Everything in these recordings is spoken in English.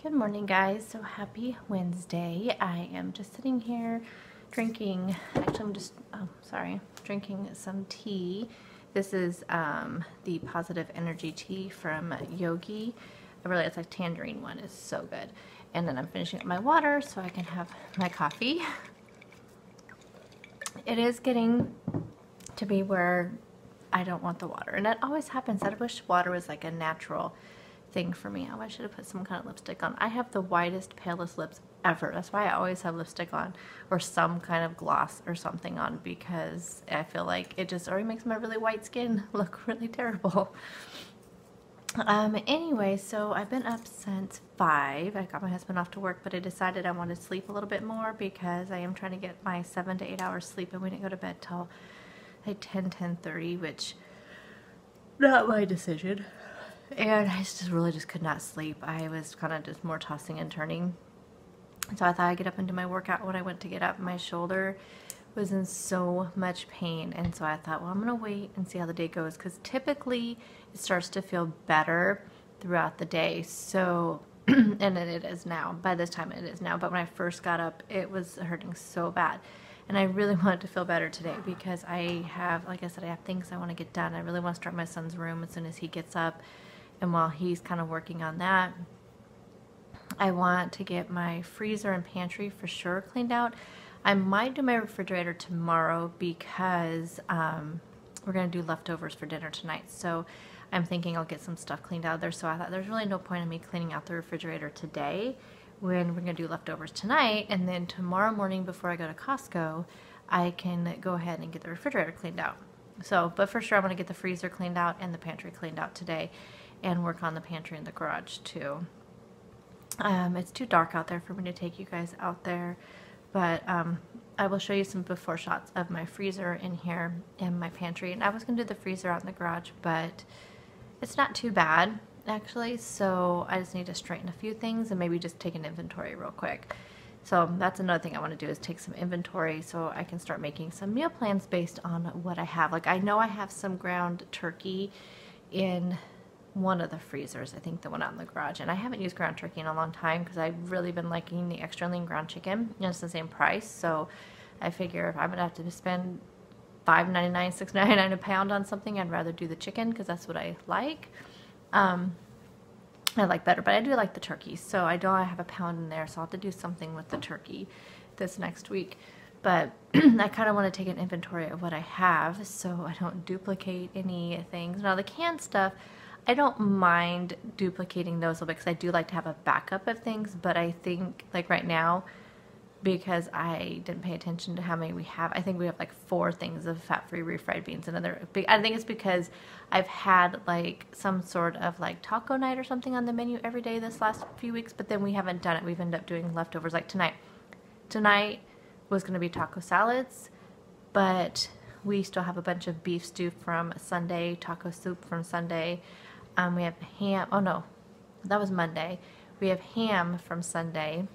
Good morning, guys. So happy Wednesday. I am just sitting here drinking, drinking some tea. This is the Positive Energy tea from Yogi. It's like tangerine one. It's so good. And then I'm finishing up my water so I can have my coffee. It is getting to be where I don't want the water. And that always happens. I wish water was like a natural thing for me. I should have put some kind of lipstick on. I have the whitest, palest lips ever. That's why I always have lipstick on or some kind of gloss or something on, because I feel like it just already makes my really white skin look really terrible. Anyway, so I've been up since 5. I got my husband off to work, but I decided I wanted to sleep a little bit more because I am trying to get my 7 to 8 hours sleep, and we didn't go to bed till like 10:30, which not my decision. And I just really could not sleep. I was kind of just more tossing and turning. So I thought I'd get up and do my workout. When I went to get up, my shoulder was in so much pain. And so I thought, well, I'm going to wait and see how the day goes, because typically it starts to feel better throughout the day. So, and it is now. By this time it is now. But when I first got up, it was hurting so bad. And I really wanted to feel better today because I have, like I said, I have things I want to get done. I really want to start my son's room as soon as he gets up. And while he's kind of working on that, I want to get my freezer and pantry for sure cleaned out. I might do my refrigerator tomorrow because we're going to do leftovers for dinner tonight. So I'm thinking I'll get some stuff cleaned out there. So I thought there's really no point in me cleaning out the refrigerator today when we're going to do leftovers tonight. And then tomorrow morning before I go to Costco, I can go ahead and get the refrigerator cleaned out. So, but for sure I'm going to get the freezer cleaned out and the pantry cleaned out today, and work on the pantry in the garage too. It's too dark out there for me to take you guys out there, but I will show you some before shots of my freezer in here and my pantry. And I was going to do the freezer out in the garage, but it's not too bad actually, so I just need to straighten a few things and maybe just take an inventory real quick. So that's another thing I want to do, is take some inventory so I can start making some meal plans based on what I have. Like, I know I have some ground turkey in one of the freezers, I think the one out in the garage, and I haven't used ground turkey in a long time because I've really been liking the extra lean ground chicken, and it's the same price. So I figure if I'm gonna have to spend $5.99, $6.99 a pound on something, I'd rather do the chicken because that's what I like. I like better, but I do like the turkey, so I know I have a pound in there, so I'll have to do something with the turkey this next week. But I kind of want to take an inventory of what I have so I don't duplicate any things. Now the canned stuff, I don't mind duplicating those a little bit because I do like to have a backup of things, but I think like right now, because I didn't pay attention to how many we have, I think we have like 4 things of fat-free refried beans. Another big, I think it's because I've had like some sort of like taco night or something on the menu every day this last few weeks, but then we haven't done it. We've ended up doing leftovers like tonight. Tonight was going to be taco salads, but we still have a bunch of beef stew from Sunday, taco soup from Sunday. We have ham. Oh no, that was Monday. We have ham from Sunday.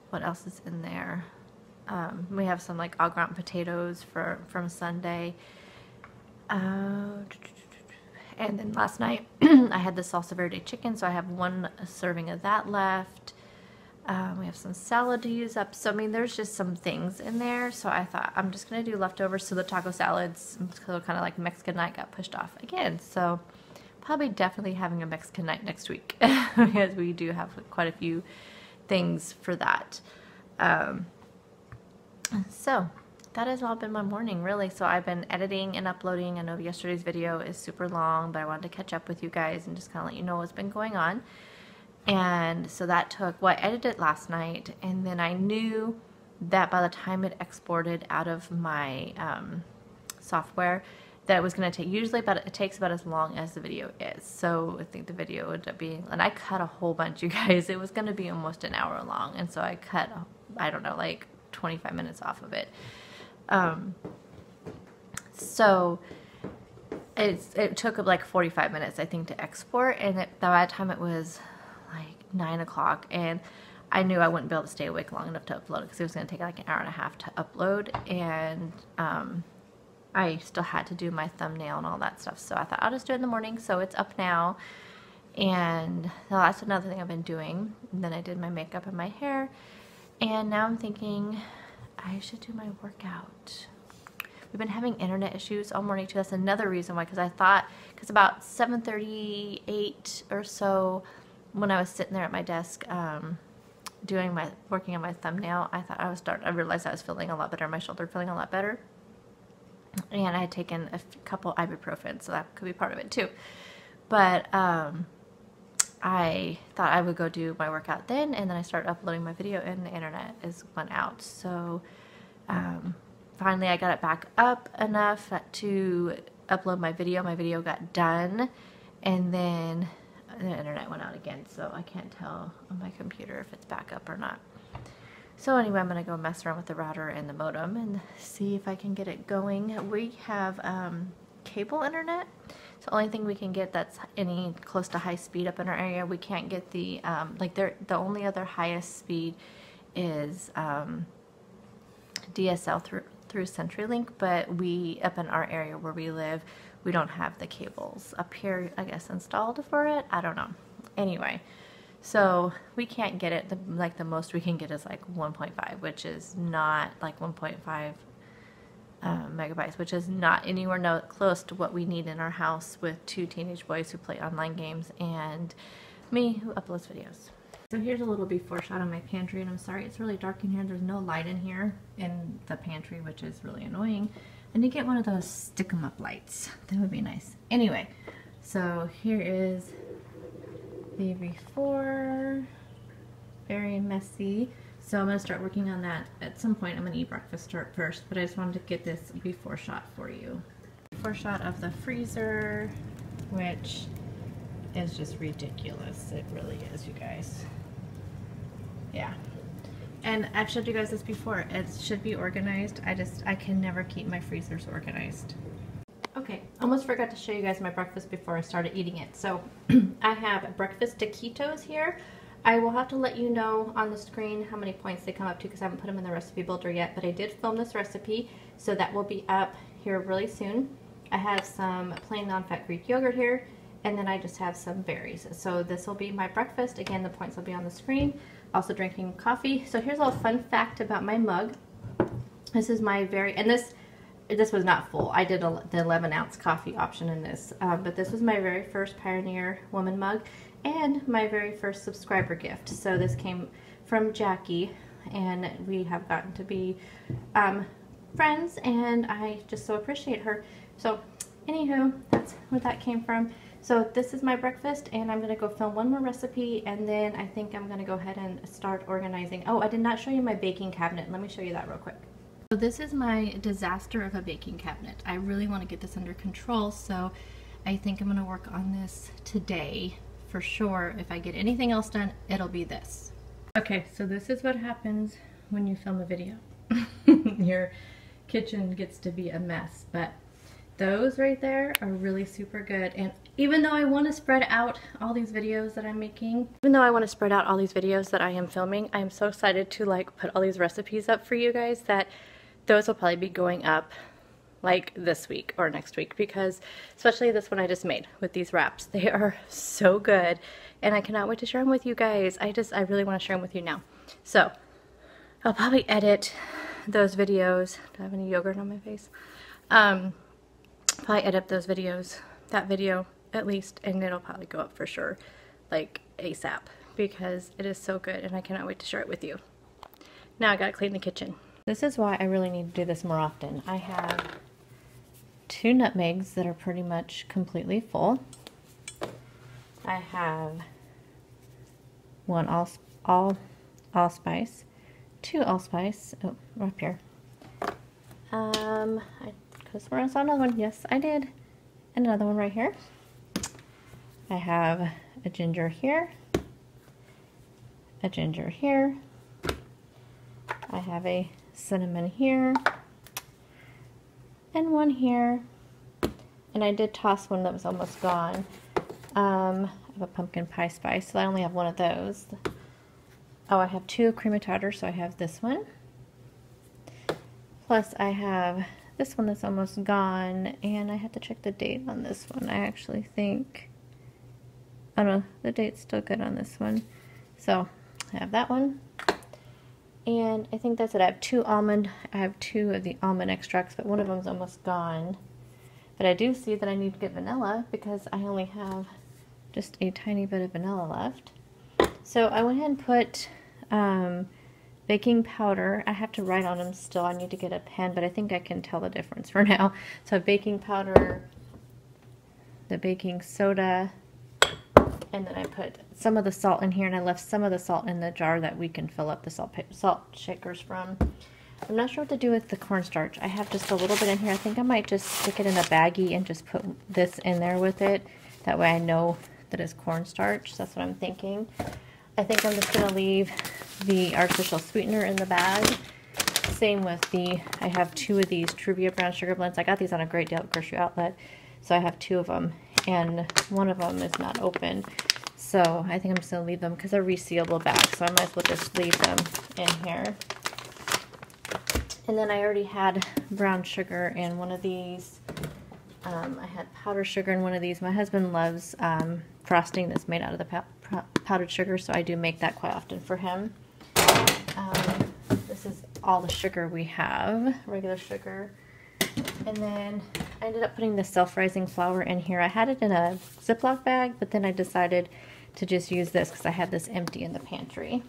What else is in there? We have some like au gratin potatoes from Sunday. And then last night I had the salsa verde chicken, so I have 1 serving of that left. We have some salad to use up. So, I mean, there's just some things in there. So I thought I'm just going to do leftovers. So the taco salads, kind of like Mexican night, got pushed off again. So probably definitely having a Mexican night next week because we do have quite a few things for that. So that has all been my morning, really. So I've been editing and uploading. I know yesterday's video is super long, but I wanted to catch up with you guys and just kind of let you know what's been going on. And so that took, well, I edited it last night, and then I knew that by the time it exported out of my software, that it was going to take, usually it takes about as long as the video is. So I think the video ended up being, and I cut a whole bunch, you guys. It was going to be almost an hour long, and so I cut, I don't know, like 25 minutes off of it. So it took like 45 minutes, I think, to export, and by the time it was like 9 o'clock, and I knew I wouldn't be able to stay awake long enough to upload it because it was going to take like an hour and a half to upload, and I still had to do my thumbnail and all that stuff. So I thought I'll just do it in the morning. So it's up now, And that's another thing I've been doing. And then I did my makeup and my hair. And now I'm thinking I should do my workout. We've been having internet issues all morning too. That's another reason why, because about 7:38 or so, when I was sitting there at my desk working on my thumbnail, I realized I was feeling a lot better, my shoulder feeling a lot better. And I had taken a couple ibuprofen, so that could be part of it too. But I thought I would go do my workout then, and then I started uploading my video and the internet went out. So finally I got it back up enough to upload my video. My video got done, and then the internet went out again, so I can't tell on my computer if it's back up or not. So anyway, I'm going to go mess around with the router and the modem and see if I can get it going. We have cable internet. It's the only thing we can get that's any close to high speed up in our area. We can't get the, the only other highest speed is DSL through CenturyLink, but we, up in our area where we live, we don't have the cables up here, I guess, installed for it. I don't know. Anyway. So we can't get it, the most we can get is like 1.5, which is not like 1.5 megabytes, which is not anywhere close to what we need in our house with 2 teenage boys who play online games and me who uploads videos. So here's a little before shot of my pantry, and I'm sorry it's really dark in here. There's no light in here in the pantry, which is really annoying. And you get one of those stick 'em up lights. That would be nice. Anyway, so here is the before, very messy. So I'm going to start working on that at some point. I'm going to eat breakfast first, but I just wanted to get this before shot for you. Before shot of the freezer, which is just ridiculous. It really is, you guys. Yeah. And I've showed you guys this before. It should be organized. I can never keep my freezers organized. Okay, almost forgot to show you guys my breakfast before I started eating it. So I have breakfast taquitos here. I will have to let you know on the screen how many points they come up to because I haven't put them in the recipe builder yet, but I did film this recipe, so that will be up here really soon. I have some plain non-fat Greek yogurt here, and then I just have some berries. So this will be my breakfast. Again, the points will be on the screen. Also drinking coffee. So here's a little fun fact about my mug. This is my and this was not full. I did the 11-ounce coffee option in this, but this was my very first Pioneer Woman mug and my very first subscriber gift. So this came from Jackie, and we have gotten to be friends, and I just so appreciate her. So anywho, that's where that came from. So this is my breakfast, and I'm going to go film one more recipe, and then I think I'm going to go ahead and start organizing. Oh, I did not show you my baking cabinet. Let me show you that real quick. So this is my disaster of a baking cabinet. I really want to get this under control, so I think I'm going to work on this today for sure. If I get anything else done, it'll be this. Okay, so this is what happens when you film a video. Your kitchen gets to be a mess, but those right there are really super good. And even though I want to spread out all these videos that I'm making, even though I want to spread out all these videos that I am filming, I am so excited to like put all these recipes up for you guys that those will probably be going up like this week or next week, because especially this one I just made with these wraps. They are so good, and I cannot wait to share them with you guys. I really want to share them with you now. So I'll probably edit those videos. Do I have any yogurt on my face? Probably edit those videos, that video at least, and it'll probably go up for sure like ASAP because it is so good and I cannot wait to share it with you. Now I gotta clean the kitchen. This is why I really need to do this more often. I have 2 nutmegs that are pretty much completely full. I have 1 allspice, 2 allspice, oh, up here. Because I saw another one. Yes, I did. And another one right here. I have a ginger here. A ginger here. I have a cinnamon here. And one here. And I did toss one that was almost gone. I have a pumpkin pie spice, so I only have 1 of those. Oh, I have 2 cream of tartar, so I have this one. Plus I have this one that's almost gone, and I have to check the date on this one. I actually think, Oh no, the date's still good on this one. So I have that one. And I think that's it. I have two of the almond extracts, but one of them's almost gone. But I do see that I need to get vanilla because I only have just a tiny bit of vanilla left. So I went ahead and put baking powder. I have to write on them still. I need to get a pen, but I think I can tell the difference for now. So baking powder, the baking soda, and then I put some of the salt in here, and I left some of the salt in the jar that we can fill up the salt shakers from. I'm not sure what to do with the cornstarch. I have just a little bit in here. I think I might just stick it in a baggie and just put this in there with it. That way I know that it's cornstarch. That's what I'm thinking. I think I'm just going to leave the artificial sweetener in the bag. Same with I have two of these Truvia brown sugar blends. I got these on a great deal at Grocery Outlet. So I have two of them, and one of them is not open. So I think I'm just going to leave them because they're resealable bags. So I might as well just leave them in here. And then I already had brown sugar in one of these. I had powdered sugar in one of these. My husband loves frosting that's made out of the powdered sugar, so I do make that quite often for him. This is all the sugar we have, regular sugar. And then I ended up putting the self-rising flour in here. I had it in a Ziploc bag, but then I decided to just use this because I had this empty in the pantry.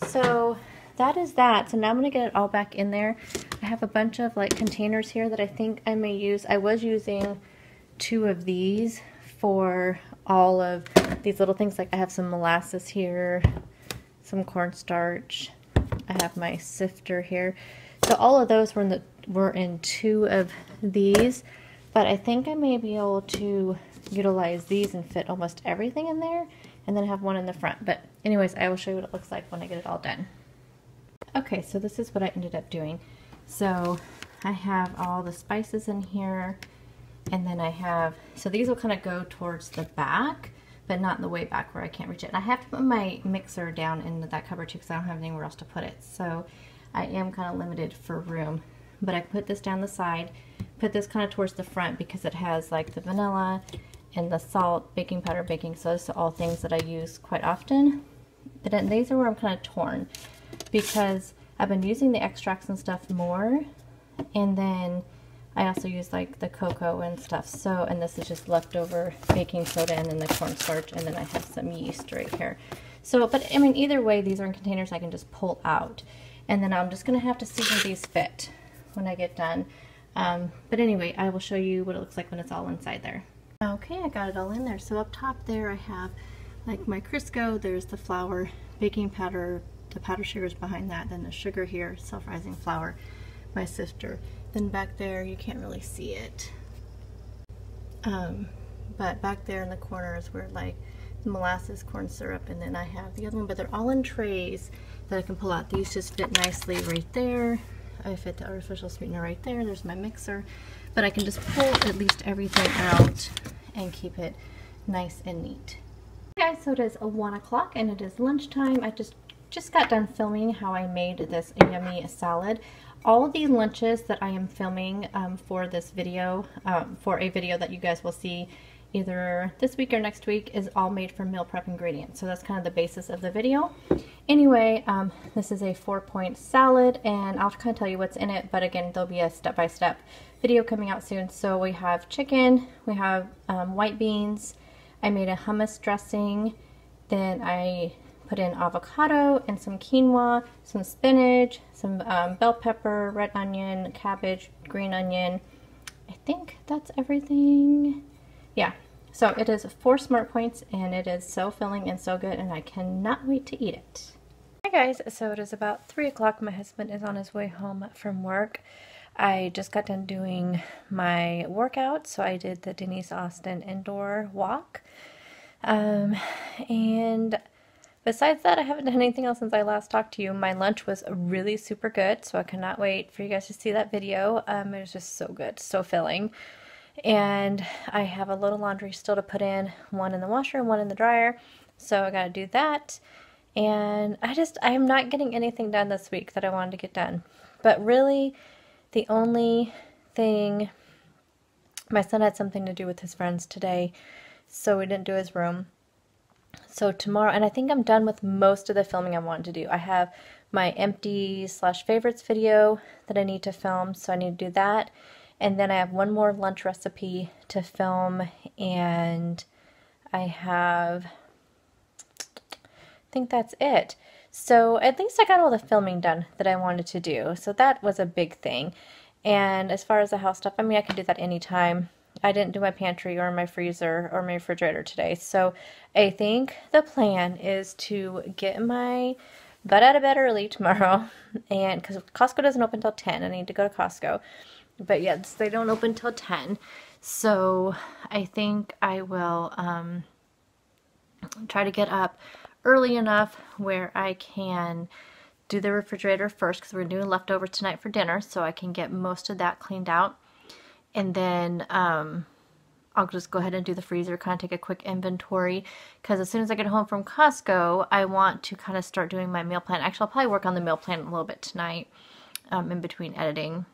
So that is that. So now I'm going to get it all back in there. I have a bunch of like containers here that I think I may use. I was using two of these for all of these little things. Like I have some molasses here, some cornstarch. I have my sifter here. So all of those were in two of these, but I think I may be able to utilize these and fit almost everything in there, and then have one in the front. But anyways, I will show you what it looks like when I get it all done. Okay, so this is what I ended up doing. So I have all the spices in here, and then I have, so these will kind of go towards the back, but not in the way back where I can't reach it. And I have to put my mixer down into that cupboard too because I don't have anywhere else to put it. So I am kind of limited for room. But I put this down the side, put this kind of towards the front because it has like the vanilla and the salt, baking powder, baking soda, so all things that I use quite often. But then these are where I'm kind of torn because I've been using the extracts and stuff more, and then I also use like the cocoa and stuff. So, and this is just leftover baking soda and then the cornstarch, and then I have some yeast right here. So, but I mean, either way, these are in containers I can just pull out. And then I'm just going to have to see how these fit when I get done. But anyway, I will show you what it looks like when it's all inside there. Okay, I got it all in there. So up top there I have like my Crisco, there's the flour, baking powder, the powdered sugar's behind that, then the sugar here, self-rising flour, my sifter. Then back there, you can't really see it. But back there in the corner is where like molasses, corn syrup, and then I have the other one, but they're all in trays that I can pull out. These just fit nicely right there. I fit the artificial sweetener right there. There's my mixer. But I can just pull at least everything out and keep it nice and neat. Okay, guys, so it is 1 o'clock and it is lunchtime. I just got done filming how I made this yummy salad. All of the lunches that I am filming for this video, for a video that you guys will see either this week or next week, is all made from meal prep ingredients. So that's kind of the basis of the video. Anyway, this is a 4-point salad, and I'll kind of tell you what's in it, but again, there'll be a step-by-step video coming out soon. So we have chicken, we have white beans, I made a hummus dressing, then I put in avocado and some quinoa, some spinach, some bell pepper, red onion, cabbage, green onion. I think that's everything. Yeah, so it is 4 Smart Points, and it is so filling and so good, and I cannot wait to eat it. Hi guys, so it is about 3 o'clock. My husband is on his way home from work. I just got done doing my workout, so I did the Denise Austin indoor walk. And besides that, I haven't done anything else since I last talked to you. My lunch was really super good, so I cannot wait for you guys to see that video. It was just so good, so filling. And I have a load of laundry still to put in, one in the washer and one in the dryer, so I gotta do that. And I am not getting anything done this week that I wanted to get done. But really, the only thing, my son had something to do with his friends today, so we didn't do his room. So tomorrow, and I think I'm done with most of the filming I wanted to do. I have my empty/favorites video that I need to film, so I need to do that. And then I have one more lunch recipe to film, and I think that's it. So at least I got all the filming done that I wanted to do. So that was a big thing. And as far as the house stuff, I mean, I can do that anytime. I didn't do my pantry or my freezer or my refrigerator today. So I think the plan is to get my butt out of bed early tomorrow. And because Costco doesn't open till 10, I need to go to Costco. But yes, they don't open till 10. So I think I will try to get up early enough where I can do the refrigerator first, because we're doing leftovers tonight for dinner, so I can get most of that cleaned out. And then I'll just go ahead and do the freezer, kind of take a quick inventory, because as soon as I get home from Costco, I want to kind of start doing my meal plan. Actually, I'll probably work on the meal plan a little bit tonight in between editing.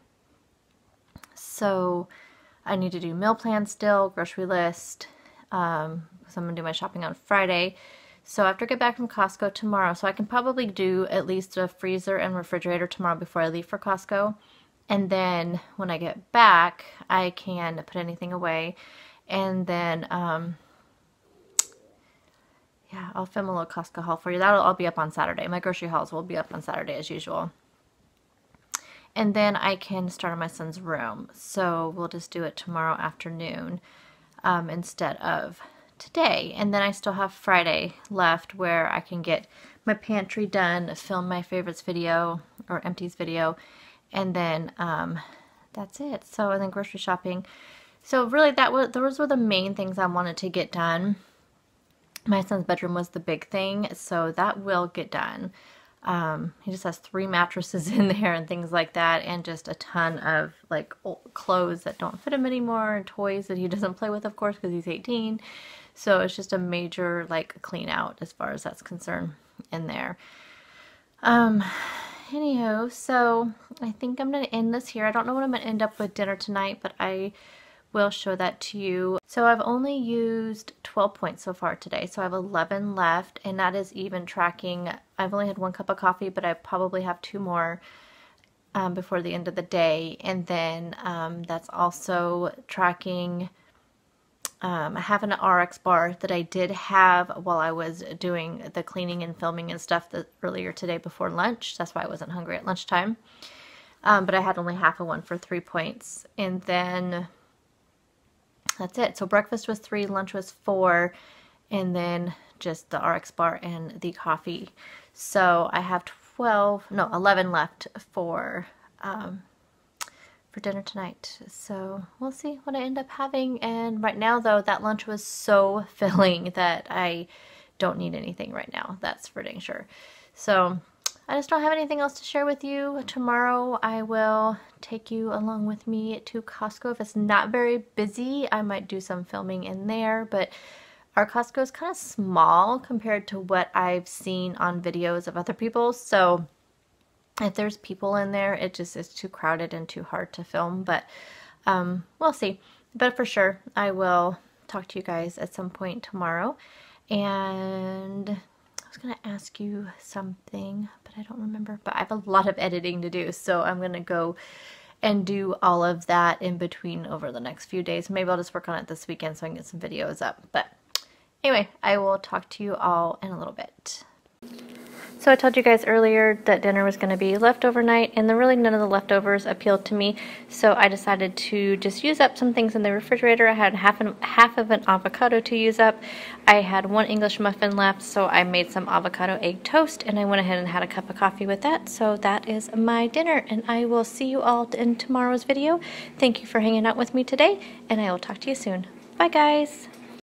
So I need to do meal plan still, grocery list, because I'm going to do my shopping on Friday. So after I get back from Costco tomorrow, so I can probably do at least a freezer and refrigerator tomorrow before I leave for Costco. And then when I get back, I can put anything away. And then, yeah, I'll film a little Costco haul for you. That'll all be up on Saturday. My grocery hauls will be up on Saturday as usual. And then I can start on my son's room. So we'll just do it tomorrow afternoon instead of today. And then I still have Friday left where I can get my pantry done, film my favorites video or empties video, and then that's it. So, and then grocery shopping. So really those were the main things I wanted to get done. My son's bedroom was the big thing, so that will get done. He just has 3 mattresses in there and things like that, and just a ton of like old clothes that don't fit him anymore, and toys that he doesn't play with, of course, because he's 18. So it's just a major like clean out as far as that's concerned in there. Anyhow, so I think I'm going to end this here. I don't know what I'm going to end up with dinner tonight, but I will show that to you. So I've only used 12 points so far today, so I have 11 left, and that is even tracking. I've only had 1 cup of coffee, but I probably have 2 more before the end of the day, and then that's also tracking. I have an RX bar that I did have while I was doing the cleaning and filming and stuff earlier today before lunch. That's why I wasn't hungry at lunchtime. But I had only half of one for 3 points. And then that's it. So breakfast was 3, lunch was 4, and then just the RX bar and the coffee. So I have 11 left for dinner tonight. So we'll see what I end up having. And right now though, that lunch was so filling that I don't need anything right now. That's for dang sure. So I just don't have anything else to share with you. Tomorrow I will take you along with me to Costco. If it's not very busy, I might do some filming in there, but our Costco is kind of small compared to what I've seen on videos of other people. So if there's people in there, it just is too crowded and too hard to film, but we'll see. But for sure, I will talk to you guys at some point tomorrow. And I was going to ask you something, but I don't remember. But I have a lot of editing to do, so I'm going to go and do all of that in between over the next few days. Maybe I'll just work on it this weekend so I can get some videos up. But anyway, I will talk to you all in a little bit. So I told you guys earlier that dinner was going to be leftover night, and then really none of the leftovers appealed to me, so I decided to just use up some things in the refrigerator. I had half of an avocado to use up. I had 1 English muffin left, so I made some avocado egg toast, and I went ahead and had a cup of coffee with that. So that is my dinner, and I will see you all in tomorrow's video. Thank you for hanging out with me today, and I will talk to you soon. Bye guys!